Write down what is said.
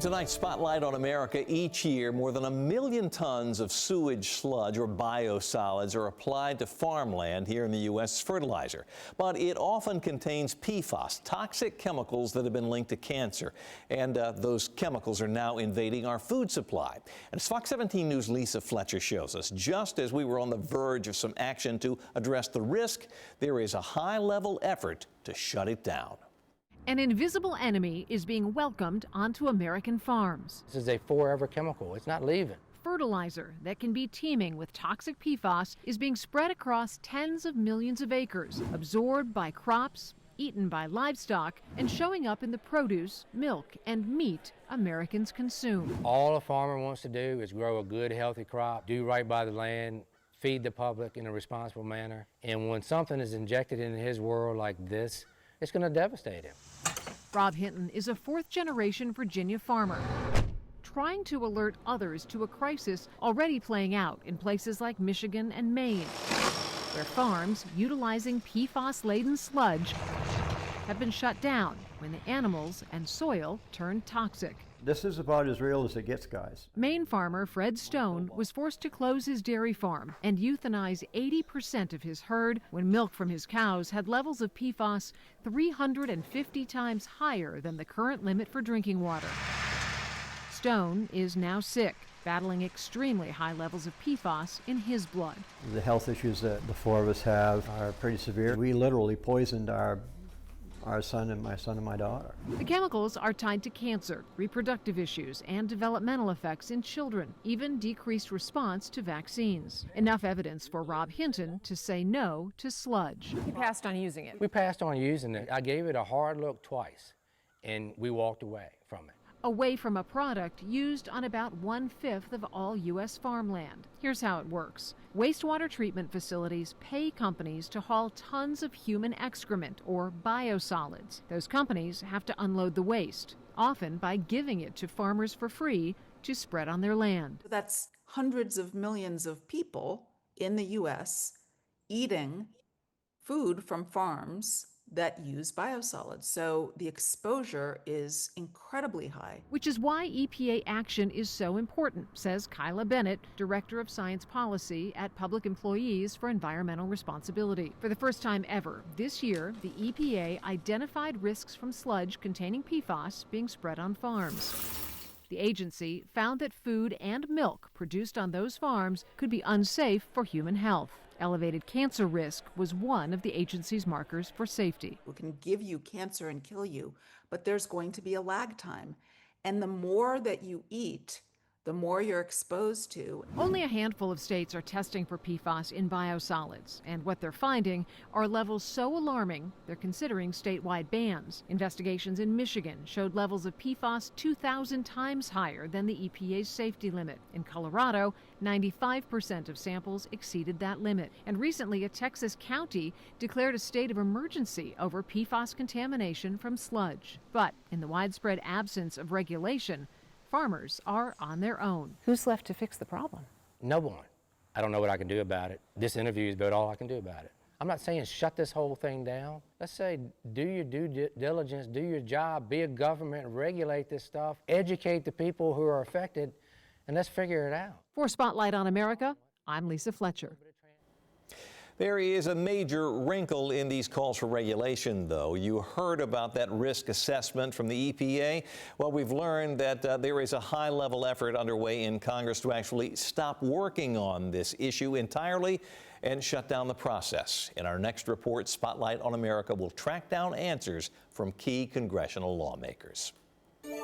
Tonight's Spotlight on America. Each year, more than 1 million tons of sewage sludge or biosolids are applied to farmland here in the U.S. as fertilizer. But it often contains PFAS, toxic chemicals that have been linked to cancer. And those chemicals are now invading our food supply. And as Fox 17 News' Lisa Fletcher shows us, just as we were on the verge of some action to address the risk, there is a high-level effort to shut it down. An invisible enemy is being welcomed onto American farms. This is a forever chemical. It's not leaving. Fertilizer that can be teeming with toxic PFAS is being spread across tens of millions of acres, absorbed by crops, eaten by livestock, and showing up in the produce, milk, and meat Americans consume. All a farmer wants to do is grow a good, healthy crop, do right by the land, feed the public in a responsible manner. And when something is injected into his world like this, it's going to devastate him. Robb Hinton is a fourth-generation Virginia farmer, trying to alert others to a crisis already playing out in places like Michigan and Maine, where farms utilizing PFAS-laden sludge have been shut down when the animals and soil turned toxic. This is about as real as it gets, guys. Maine farmer Fred Stone was forced to close his dairy farm and euthanize 80% of his herd when milk from his cows had levels of PFAS 350 times higher than the current limit for drinking water. Stone is now sick, battling extremely high levels of PFAS in his blood. The health issues that the four of us have are pretty severe. We literally poisoned our son and my daughter. The chemicals are tied to cancer, reproductive issues, and developmental effects in children, even decreased response to vaccines. Enough evidence for Robb Hinton to say no to sludge. He passed on using it. We passed on using it. I gave it a hard look twice, and we walked away from it. Away from a product used on about 1/5 of all U.S. farmland. Here's how it works. Wastewater treatment facilities pay companies to haul tons of human excrement, or biosolids. Those companies have to unload the waste, often by giving it to farmers for free to spread on their land. That's hundreds of millions of people in the U.S. eating food from farms that use biosolids. So the exposure is incredibly high. Which is why EPA action is so important, says Kyla Bennett, Director of Science Policy at Public Employees for Environmental Responsibility. For the first time ever, this year, the EPA identified risks from sludge containing PFAS being spread on farms. The agency found that food and milk produced on those farms could be unsafe for human health. Elevated cancer risk was one of the agency's markers for safety. We can give you cancer and kill you, but there's going to be a lag time. And the more that you eat, the more you're exposed to. Only a handful of states are testing for PFAS in biosolids, and what they're finding are levels so alarming they're considering statewide bans. Investigations in Michigan showed levels of PFAS 2,000 times higher than the EPA's safety limit. In Colorado, 95% of samples exceeded that limit. And recently, a Texas county declared a state of emergency over PFAS contamination from sludge. But in the widespread absence of regulation, farmers are on their own. Who's left to fix the problem? No one. I don't know what I can do about it. This interview is about all I can do about it. I'm not saying shut this whole thing down. Let's say do your due diligence, do your job, be a government, regulate this stuff, educate the people who are affected, and let's figure it out. For Spotlight on America, I'm Lisa Fletcher. There is a major wrinkle in these calls for regulation, though. You heard about that risk assessment from the EPA. Well, we've learned that there is a high-level effort underway in Congress to actually stop working on this issue entirely and shut down the process. In our next report, Spotlight on America will track down answers from key congressional lawmakers.